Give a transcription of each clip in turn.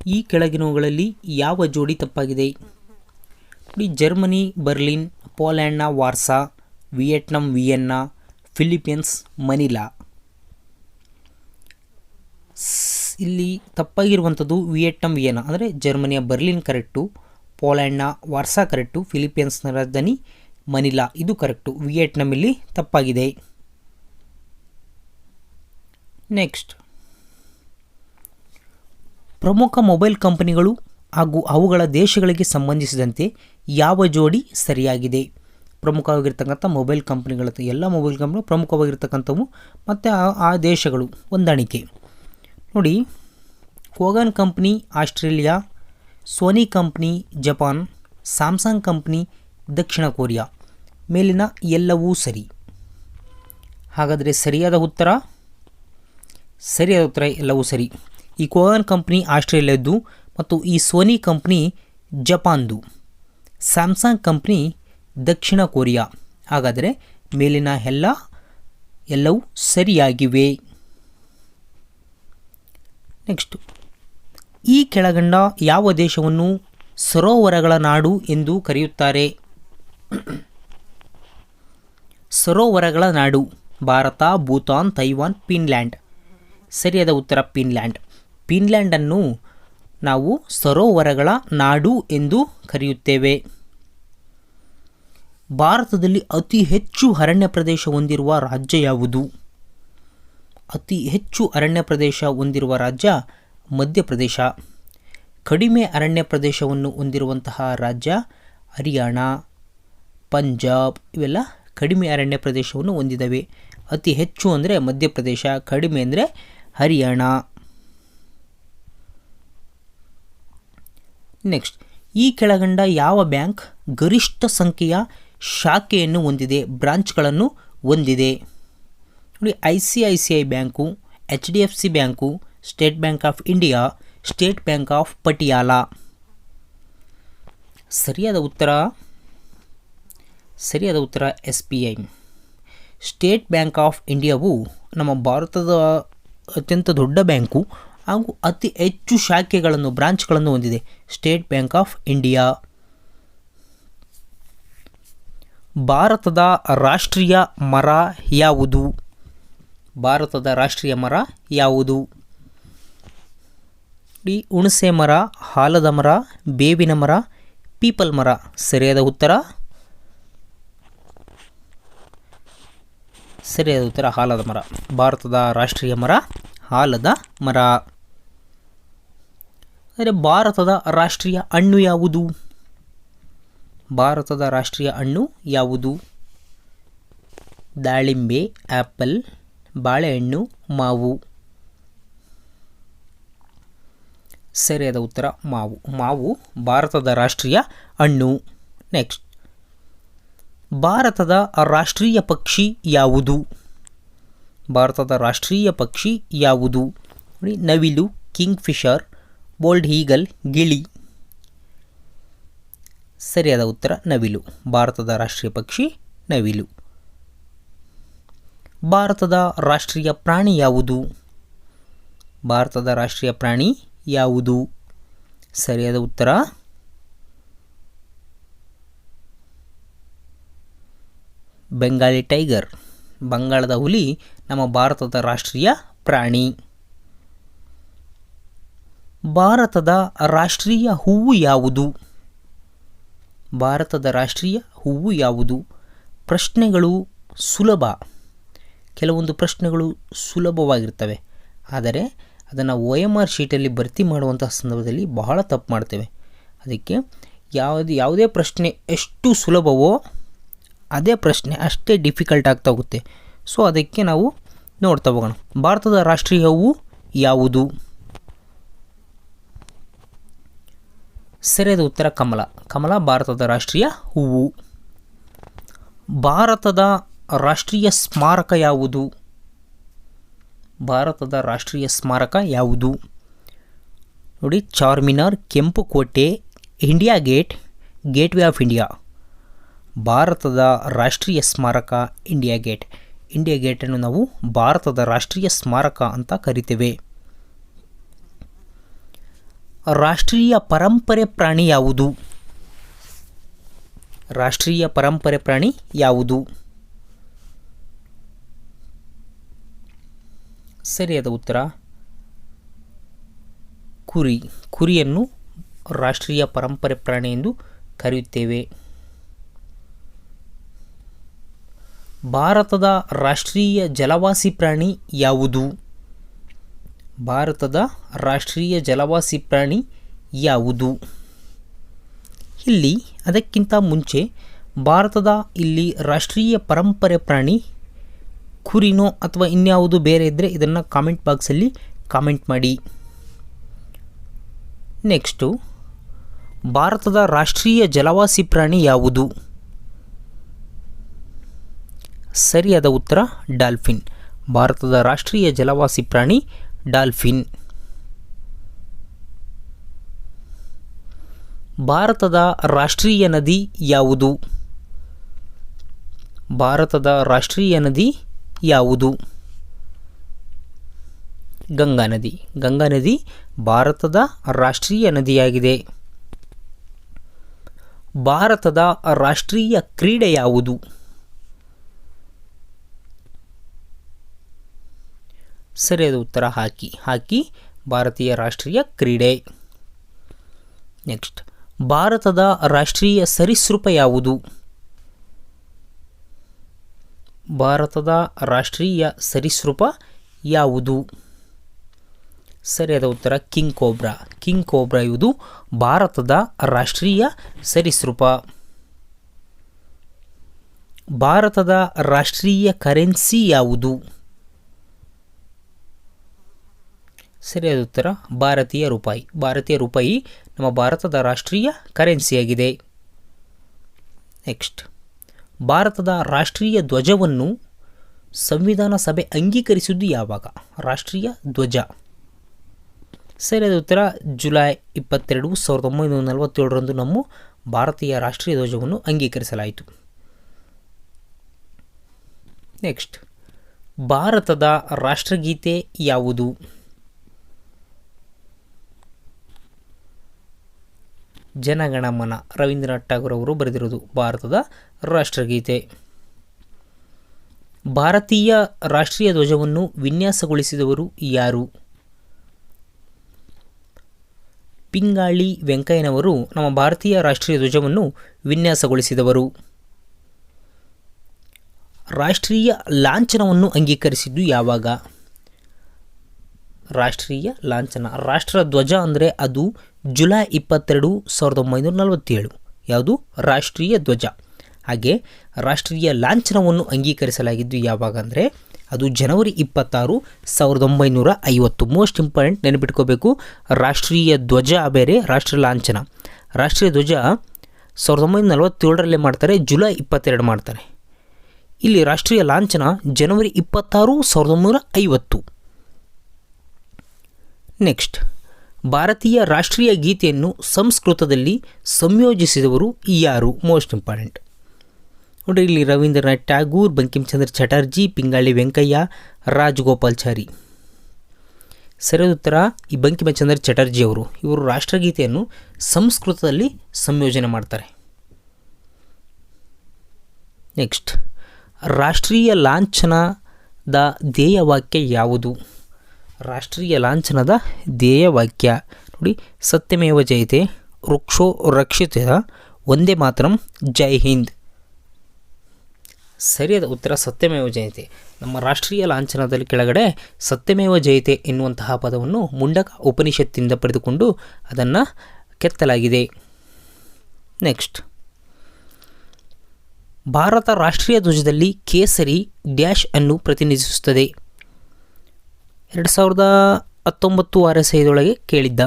ಈ ಕೆಳಗಿನವುಗಳಲ್ಲಿ ಯಾವ ಜೋಡಿ ತಪ್ಪಾಗಿದೆ? ನೋಡಿ, ಜರ್ಮನಿ ಬರ್ಲಿನ್, ಪೋಲ್ಯಾಂಡ್ನ Warsaw, Vietnam Vienna, Philippines Manila. ಇಲ್ಲಿ ತಪ್ಪಾಗಿರುವಂಥದ್ದು ವಿಯೆಟ್ನಾಂ ವಿಯೆನ್ನಾ, ಅಂದರೆ ಜರ್ಮನಿಯ ಬರ್ಲಿನ್ ಕರೆಕ್ಟು, ಪೋಲ್ಯಾಂಡ್ನ ವಾರ್ಸಾ ಕರೆಕ್ಟು, ಫಿಲಿಪೀನ್ಸ್ನ ರಾಜಧಾನಿ ಮನಿಲಾ ಇದು ಕರೆಕ್ಟು. ವಿಯೆಟ್ನಾಂ ಇಲ್ಲಿ ತಪ್ಪಾಗಿದೆ. ನೆಕ್ಸ್ಟ್, ಪ್ರಮುಖ ಮೊಬೈಲ್ ಕಂಪನಿಗಳು ಹಾಗೂ ಅವುಗಳ ದೇಶಗಳಿಗೆ ಸಂಬಂಧಿಸಿದಂತೆ ಯಾವ ಜೋಡಿ ಸರಿಯಾಗಿದೆ? ಪ್ರಮುಖವಾಗಿರ್ತಕ್ಕಂಥ ಮೊಬೈಲ್ ಕಂಪ್ನಿಗಳ ಎಲ್ಲ ಮೊಬೈಲ್ ಕಂಪ್ನಿಗಳು ಪ್ರಮುಖವಾಗಿರ್ತಕ್ಕಂಥವು ಮತ್ತು ಆ ದೇಶಗಳು ಹೊಂದಾಣಿಕೆ. ನೋಡಿ, Kogan company Australia, Sony company Japan, Samsung company ದಕ್ಷಿಣ ಕೊರಿಯಾ. ಮೇಲಿನ ಎಲ್ಲವೂ ಸರಿ. ಹಾಗಾದರೆ ಸರಿಯಾದ ಉತ್ತರ ಎಲ್ಲವೂ ಸರಿ. ಈ ಕೋಗನ್ ಕಂಪ್ನಿ ಆಸ್ಟ್ರೇಲಿಯಾದ್ದು ಮತ್ತು ಈ ಸೋನಿ ಕಂಪ್ನಿ ಜಪಾನ್ದು, ಸ್ಯಾಮ್ಸಂಗ್ ಕಂಪ್ನಿ ದಕ್ಷಿಣ ಕೊರಿಯಾ. ಹಾಗಾದರೆ ಮೇಲಿನ ಎಲ್ಲವೂ ಸರಿಯಾಗಿವೆ. ನೆಕ್ಸ್ಟ್, ಈ ಕೆಳಗಂಡ ಯಾವ ದೇಶವನ್ನು ಸರೋವರಗಳ ನಾಡು ಎಂದು ಕರೆಯುತ್ತಾರೆ? ಸರೋವರಗಳ ನಾಡು ಭಾರತ, ಭೂತಾನ್, ತೈವಾನ್, ಫಿನ್ಲ್ಯಾಂಡ್. ಸರಿಯಾದ ಉತ್ತರ ಫಿನ್ಲ್ಯಾಂಡ್. ಫಿನ್ಲ್ಯಾಂಡನ್ನು ನಾವು ಸರೋವರಗಳ ನಾಡು ಎಂದು ಕರೆಯುತ್ತೇವೆ. ಭಾರತದಲ್ಲಿ ಅತಿ ಹೆಚ್ಚು ಅರಣ್ಯ ಪ್ರದೇಶ ಹೊಂದಿರುವ ರಾಜ್ಯ ಯಾವುದು? ಅತಿ ಹೆಚ್ಚು ಅರಣ್ಯ ಪ್ರದೇಶ ಹೊಂದಿರುವ ರಾಜ್ಯ ಮಧ್ಯಪ್ರದೇಶ. ಕಡಿಮೆ ಅರಣ್ಯ ಪ್ರದೇಶವನ್ನು ಹೊಂದಿರುವಂತಹ ರಾಜ್ಯ ಹರಿಯಾಣ, ಪಂಜಾಬ್. ಇವೆಲ್ಲ ಕಡಿಮೆ ಅರಣ್ಯ ಪ್ರದೇಶವನ್ನು ಹೊಂದಿದವೆ. ಅತಿ ಹೆಚ್ಚು ಅಂದರೆ ಮಧ್ಯಪ್ರದೇಶ, ಕಡಿಮೆ ಅಂದರೆ ಹರಿಯಾಣ. ನೆಕ್ಸ್ಟ್, ಈ ಕೆಳಗಂಡ ಯಾವ ಬ್ಯಾಂಕ್ ಗರಿಷ್ಠ ಸಂಖ್ಯೆಯ ಶಾಖೆಯನ್ನು ಹೊಂದಿದೆ, ಬ್ರಾಂಚ್ಗಳನ್ನು ಹೊಂದಿದೆ? ನೋಡಿ, ICICI bank, HDFC bank, state bank of India, state bank of Patiala. ಸರಿಯಾದ ಉತ್ತರ SBI. ಸ್ಟೇಟ್ ಬ್ಯಾಂಕ್ ಆಫ್ ಇಂಡಿಯಾವು ನಮ್ಮ ಭಾರತದ ಅತ್ಯಂತ ದೊಡ್ಡ ಬ್ಯಾಂಕು ಹಾಗೂ ಅತಿ ಹೆಚ್ಚು ಶಾಖೆಗಳನ್ನು ಬ್ರಾಂಚ್ಗಳನ್ನು ಹೊಂದಿದೆ, ಸ್ಟೇಟ್ ಬ್ಯಾಂಕ್ ಆಫ್ ಇಂಡಿಯಾ. ಭಾರತದ ರಾಷ್ಟ್ರೀಯ ಮರ ಯಾವುದು? ಭಾರತದ ರಾಷ್ಟ್ರೀಯ ಮರ ಯಾವುದು? ಹುಣಸೆ ಮರ, ಆಲದ ಮರ, ಬೇವಿನ ಮರ, ಪೀಪಲ್ ಮರ. ಸರಿಯಾದ ಉತ್ತರ ಆಲದ ಮರ. ಭಾರತದ ರಾಷ್ಟ್ರೀಯ ಮರ ಆಲದ ಮರ. ಅಂದರೆ ಭಾರತದ ರಾಷ್ಟ್ರೀಯ ಹಣ್ಣು ಯಾವುದು? ಭಾರತದ ರಾಷ್ಟ್ರೀಯ ಹಣ್ಣು ಯಾವುದು? ದಾಳಿಂಬೆ, ಆ್ಯಪಲ್, ಬಾಳೆಹಣ್ಣು, ಮಾವು. ಸರಿಯಾದ ಉತ್ತರ ಮಾವು ಭಾರತದ ರಾಷ್ಟ್ರೀಯ ಹಣ್ಣು. ನೆಕ್ಸ್ಟ್, ಭಾರತದ ರಾಷ್ಟ್ರೀಯ ಪಕ್ಷಿ ಯಾವುದು? ಭಾರತದ ರಾಷ್ಟ್ರೀಯ ಪಕ್ಷಿ ಯಾವುದು? ನವಿಲು, ಕಿಂಗ್ ಫಿಶರ್, ಬೋಲ್ಡ್ ಈಗಲ್, ಗಿಳಿ. ಸರಿಯಾದ ಉತ್ತರ ನವಿಲು. ಭಾರತದ ರಾಷ್ಟ್ರೀಯ ಪಕ್ಷಿ ನವಿಲು. ಭಾರತದ ರಾಷ್ಟ್ರೀಯ ಪ್ರಾಣಿ ಯಾವುದು? ಭಾರತದ ರಾಷ್ಟ್ರೀಯ ಪ್ರಾಣಿ ಯಾವುದು? ಸರಿಯಾದ ಉತ್ತರ ಬೆಂಗಾಲಿ ಟೈಗರ್. ಬಂಗಾಳದ ಹುಲಿ ನಮ್ಮ ಭಾರತದ ರಾಷ್ಟ್ರೀಯ ಪ್ರಾಣಿ. ಭಾರತದ ರಾಷ್ಟ್ರೀಯ ಹೂವು ಯಾವುದು? ಭಾರತದ ರಾಷ್ಟ್ರೀಯ ಹೂವು ಯಾವುದು? ಪ್ರಶ್ನೆಗಳು ಸುಲಭ. ಕೆಲವೊಂದು ಪ್ರಶ್ನೆಗಳು ಸುಲಭವಾಗಿರ್ತವೆ, ಆದರೆ ಅದನ್ನು OMR ಶೀಟಲ್ಲಿ ಭರ್ತಿ ಮಾಡುವಂತಹ ಸಂದರ್ಭದಲ್ಲಿ ಬಹಳ ತಪ್ಪು ಮಾಡ್ತೇವೆ. ಅದಕ್ಕೆ ಯಾವುದೇ ಪ್ರಶ್ನೆ ಎಷ್ಟು ಸುಲಭವೋ ಅದೇ ಪ್ರಶ್ನೆ ಅಷ್ಟೇ ಡಿಫಿಕಲ್ಟ್ ಆಗ್ತಾ ಹೋಗುತ್ತೆ. ಸೊ ಅದಕ್ಕೆ ನಾವು ನೋಡ್ತಾ ಹೋಗೋಣ. ಭಾರತದ ರಾಷ್ಟ್ರೀಯ ಹೂವು ಯಾವುದು? ಸರಿಯಾದ ಉತ್ತರ ಕಮಲ ಭಾರತದ ರಾಷ್ಟ್ರೀಯ ಹೂವು. ಭಾರತದ ರಾಷ್ಟ್ರೀಯ ಸ್ಮಾರಕ ಯಾವುದು? ಭಾರತದ ರಾಷ್ಟ್ರೀಯ ಸ್ಮಾರಕ ಯಾವುದು? ನೋಡಿ, ಚಾರ್ಮಿನಾರ್, ಕೆಂಪು ಕೋಟೆ, India gate, gateway of India. ಭಾರತದ ರಾಷ್ಟ್ರೀಯ ಸ್ಮಾರಕ ಇಂಡಿಯಾ ಗೇಟ್. ಇಂಡಿಯಾ ಗೇಟನ್ನು ನಾವು ಭಾರತದ ರಾಷ್ಟ್ರೀಯ ಸ್ಮಾರಕ ಅಂತ ಕರಿತೇವೆ. ರಾಷ್ಟ್ರೀಯ ಪರಂಪರೆ ಪ್ರಾಣಿ ಯಾವುದು? ರಾಷ್ಟ್ರೀಯ ಪರಂಪರೆ ಪ್ರಾಣಿ ಯಾವುದು? ಸರಿಯಾದ ಉತ್ತರ ಕುರಿ. ಕುರಿಯನ್ನು ರಾಷ್ಟ್ರೀಯ ಪರಂಪರೆ ಪ್ರಾಣಿ ಎಂದು ಕರೆಯುತ್ತೇವೆ. ಭಾರತದ ರಾಷ್ಟ್ರೀಯ ಜಲವಾಸಿ ಪ್ರಾಣಿ ಯಾವುದು? ಭಾರತದ ರಾಷ್ಟ್ರೀಯ ಜಲವಾಸಿ ಪ್ರಾಣಿ ಯಾವುದು? ಇಲ್ಲಿ ಅದಕ್ಕಿಂತ ಮುಂಚೆ ಭಾರತದ ಇಲ್ಲಿ ರಾಷ್ಟ್ರೀಯ ಪರಂಪರೆ ಪ್ರಾಣಿ ಕುರಿನೋ ಅಥವಾ ಇನ್ಯಾವುದು ಬೇರೆ ಇದ್ದರೆ ಇದನ್ನು ಕಾಮೆಂಟ್ ಬಾಕ್ಸಲ್ಲಿ ಕಾಮೆಂಟ್ ಮಾಡಿ. ನೆಕ್ಸ್ಟು, ಭಾರತದ ರಾಷ್ಟ್ರೀಯ ಜಲವಾಸಿ ಪ್ರಾಣಿ ಯಾವುದು? ಸರಿಯಾದ ಉತ್ತರ ಡಾಲ್ಫಿನ್. ಭಾರತದ ರಾಷ್ಟ್ರೀಯ ಜಲವಾಸಿ ಪ್ರಾಣಿ ಡಾಲ್ಫಿನ್. ಭಾರತದ ರಾಷ್ಟ್ರೀಯ ನದಿ ಯಾವುದು? ಭಾರತದ ರಾಷ್ಟ್ರೀಯ ನದಿ ಯಾವುದು? ಗಂಗಾ ನದಿ. ಗಂಗಾ ನದಿ ಭಾರತದ ರಾಷ್ಟ್ರೀಯ ನದಿಯಾಗಿದೆ. ಭಾರತದ ರಾಷ್ಟ್ರೀಯ ಕ್ರೀಡೆ ಯಾವುದು? ಸರಿಯಾದ ಉತ್ತರ ಹಾಕಿ. ಹಾಕಿ ಭಾರತೀಯ ರಾಷ್ಟ್ರೀಯ ಕ್ರೀಡೆ. ನೆಕ್ಸ್ಟ್, ಭಾರತದ ರಾಷ್ಟ್ರೀಯ ಸರೀಸೃಪ ಯಾವುದು? ಭಾರತದ ರಾಷ್ಟ್ರೀಯ ಸರೀಸೃಪ ಯಾವುದು? ಸರಿಯಾದ ಉತ್ತರ ಕಿಂಗ್ ಕೋಬ್ರಾ. ಕಿಂಗ್ ಕೋಬ್ರಾ ಇವುದು ಭಾರತದ ರಾಷ್ಟ್ರೀಯ ಸರೀಸೃಪ. ಭಾರತದ ರಾಷ್ಟ್ರೀಯ ಕರೆನ್ಸಿ ಯಾವುದು? ಸರಿಯಾದ ಉತ್ತರ ಭಾರತೀಯ ರೂಪಾಯಿ. ಭಾರತೀಯ ರೂಪಾಯಿ ನಮ್ಮ ಭಾರತದ ರಾಷ್ಟ್ರೀಯ ಕರೆನ್ಸಿಯಾಗಿದೆ. ನೆಕ್ಸ್ಟ್, ಭಾರತದ ರಾಷ್ಟ್ರೀಯ ಧ್ವಜವನ್ನು ಸಂವಿಧಾನ ಸಭೆ ಅಂಗೀಕರಿಸಿದ್ದು ಯಾವಾಗ? ರಾಷ್ಟ್ರೀಯ ಧ್ವಜ. ಸರಿಯಾದ ಉತ್ತರ ಜುಲೈ 22, 1947 ನಮ್ಮ ಭಾರತೀಯ ರಾಷ್ಟ್ರೀಯ ಧ್ವಜವನ್ನು ಅಂಗೀಕರಿಸಲಾಯಿತು. ನೆಕ್ಸ್ಟ್, ಭಾರತದ ರಾಷ್ಟ್ರಗೀತೆ ಯಾವುದು? ಜನಗಣಮನ. ರವೀಂದ್ರನಾಥ್ ಠಾಗೂರ್ ಅವರು ಬರೆದಿರೋದು ಭಾರತದ ರಾಷ್ಟ್ರಗೀತೆ. ಭಾರತೀಯ ರಾಷ್ಟ್ರೀಯ ಧ್ವಜವನ್ನು ವಿನ್ಯಾಸಗೊಳಿಸಿದವರು ಯಾರು? ಪಿಂಗಾಳಿ ವೆಂಕಯ್ಯನವರು ನಮ್ಮ ಭಾರತೀಯ ರಾಷ್ಟ್ರೀಯ ಧ್ವಜವನ್ನು ವಿನ್ಯಾಸಗೊಳಿಸಿದವರು. ರಾಷ್ಟ್ರೀಯ ಲಾಂಛನವನ್ನು ಅಂಗೀಕರಿಸಿದ್ದು ಯಾವಾಗ? ರಾಷ್ಟ್ರೀಯ ಲಾಂಛನ, ರಾಷ್ಟ್ರ ಧ್ವಜ ಅಂದರೆ ಅದು ಜುಲೈ 22, 1947. ಯಾವುದು? ರಾಷ್ಟ್ರೀಯ ಧ್ವಜ. ಹಾಗೆ ರಾಷ್ಟ್ರೀಯ ಲಾಂಛನವನ್ನು ಅಂಗೀಕರಿಸಲಾಗಿದ್ದು ಯಾವಾಗ ಅಂದರೆ ಅದು ಜನವರಿ 26, 1950. Most important, ನೆನಪಿಟ್ಕೋಬೇಕು. ರಾಷ್ಟ್ರೀಯ ಧ್ವಜ ಬೇರೆ, ರಾಷ್ಟ್ರ ಲಾಂಛನ. ರಾಷ್ಟ್ರೀಯ ಧ್ವಜ 1947 ಮಾಡ್ತಾರೆ, ಜುಲೈ 22 ಮಾಡ್ತಾರೆ. ಇಲ್ಲಿ ರಾಷ್ಟ್ರೀಯ ಲಾಂಛನ ಜನವರಿ 26, 1950. ನೆಕ್ಸ್ಟ್, ಭಾರತೀಯ ರಾಷ್ಟ್ರೀಯ ಗೀತೆಯನ್ನು ಸಂಸ್ಕೃತದಲ್ಲಿ ಸಂಯೋಜಿಸಿದವರು ಯಾರು? ಮೋಸ್ಟ್ ಇಂಪಾರ್ಟೆಂಟ್ ನೋಡಿ. ಇಲ್ಲಿ ರವೀಂದ್ರನಾಥ್ ಟ್ಯಾಗೂರ್, ಬಂಕಿಂಚಂದ್ರ ಚಟರ್ಜಿ, ಪಿಂಗಾಳಿ ವೆಂಕಯ್ಯ, ರಾಜಗೋಪಾಲ್ಚಾರಿ. ಸರಿಯಾದ ಉತ್ತರ ಈ ಬಂಕಿಂಚಂದ್ರ ಚಟರ್ಜಿ ಅವರು. ಇವರು ರಾಷ್ಟ್ರಗೀತೆಯನ್ನು ಸಂಸ್ಕೃತದಲ್ಲಿ ಸಂಯೋಜನೆ ಮಾಡ್ತಾರೆ. ನೆಕ್ಸ್ಟ್, ರಾಷ್ಟ್ರೀಯ ಲಾಂಛನದ ಧ್ಯೇಯವಾಕ್ಯ ಯಾವುದು? ರಾಷ್ಟ್ರೀಯ ಲಾಂಛನದ ಧ್ಯೇಯವಾಕ್ಯ ನೋಡಿ, ಸತ್ಯಮೇವ ಜಯತೆ, ವೃಕ್ಷೋ ರಕ್ಷಿತ, ವಂದೇ ಮಾತರಂ, ಜೈ ಹಿಂದ್. ಸರಿಯಾದ ಉತ್ತರ ಸತ್ಯಮೇವ ಜಯತೆ. ನಮ್ಮ ರಾಷ್ಟ್ರೀಯ ಲಾಂಛನದಲ್ಲಿ ಕೆಳಗಡೆ ಸತ್ಯಮೇವ ಜಯತೆ ಎನ್ನುವಂತಹ ಪದವನ್ನು ಮುಂಡಕ ಉಪನಿಷತ್ತಿಂದ ಪಡೆದುಕೊಂಡು ಅದನ್ನು ಕೆತ್ತಲಾಗಿದೆ. ನೆಕ್ಸ್ಟ್, ಭಾರತ ರಾಷ್ಟ್ರೀಯ ಧ್ವಜದಲ್ಲಿ ಕೇಸರಿ ಡ್ಯಾಶ್ ಅನ್ನು ಪ್ರತಿನಿಧಿಸುತ್ತದೆ. 2019 RSIದೊಳಗೆ ಕೇಳಿದ್ದ.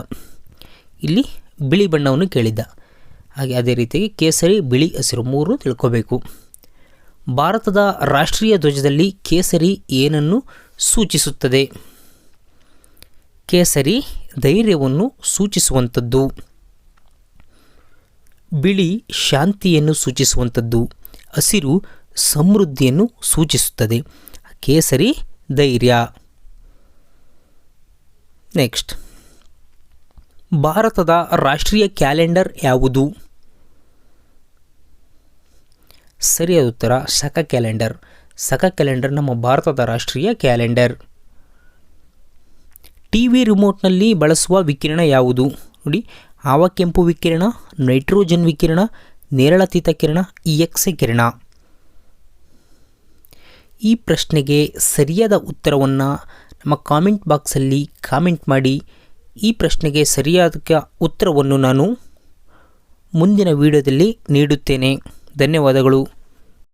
ಇಲ್ಲಿ ಬಿಳಿ ಬಣ್ಣವನ್ನು ಕೇಳಿದ್ದ. ಹಾಗೆ ಅದೇ ರೀತಿಯಾಗಿ ಕೇಸರಿ, ಬಿಳಿ, ಹಸಿರು 3 ತಿಳ್ಕೋಬೇಕು. ಭಾರತದ ರಾಷ್ಟ್ರೀಯ ಧ್ವಜದಲ್ಲಿ ಕೇಸರಿ ಏನನ್ನು ಸೂಚಿಸುತ್ತದೆ? ಕೇಸರಿ ಧೈರ್ಯವನ್ನು ಸೂಚಿಸುವಂಥದ್ದು. ಬಿಳಿ ಶಾಂತಿಯನ್ನು ಸೂಚಿಸುವಂಥದ್ದು. ಹಸಿರು ಸಮೃದ್ಧಿಯನ್ನು ಸೂಚಿಸುತ್ತದೆ. ಕೇಸರಿ ಧೈರ್ಯ. ನೆಕ್ಸ್ಟ್, ಭಾರತದ ರಾಷ್ಟ್ರೀಯ ಕ್ಯಾಲೆಂಡರ್ ಯಾವುದು? ಸರಿಯಾದ ಉತ್ತರ ಶಕ ಕ್ಯಾಲೆಂಡರ್. ಶಕ ಕ್ಯಾಲೆಂಡರ್ ನಮ್ಮ ಭಾರತದ ರಾಷ್ಟ್ರೀಯ ಕ್ಯಾಲೆಂಡರ್. ಟಿವಿ ರಿಮೋಟ್ನಲ್ಲಿ ಬಳಸುವ ವಿಕಿರಣ ಯಾವುದು? ನೋಡಿ, ಆವಕೆಂಪು ವಿಕಿರಣ, ನೈಟ್ರೋಜನ್ ವಿಕಿರಣ, ನೇರಳಾತೀತ ಕಿರಣ, ಎಕ್ಸ್ ಕಿರಣ. ಈ ಪ್ರಶ್ನೆಗೆ ಸರಿಯಾದ ಉತ್ತರವನ್ನು ನಮ್ಮ ಕಾಮೆಂಟ್ ಬಾಕ್ಸಲ್ಲಿ ಕಾಮೆಂಟ್ ಮಾಡಿ. ಈ ಪ್ರಶ್ನೆಗೆ ಸರಿಯಾದ ಉತ್ತರವನ್ನು ನಾನು ಮುಂದಿನ ವಿಡಿಯೋದಲ್ಲಿ ನೀಡುತ್ತೇನೆ. ಧನ್ಯವಾದಗಳು.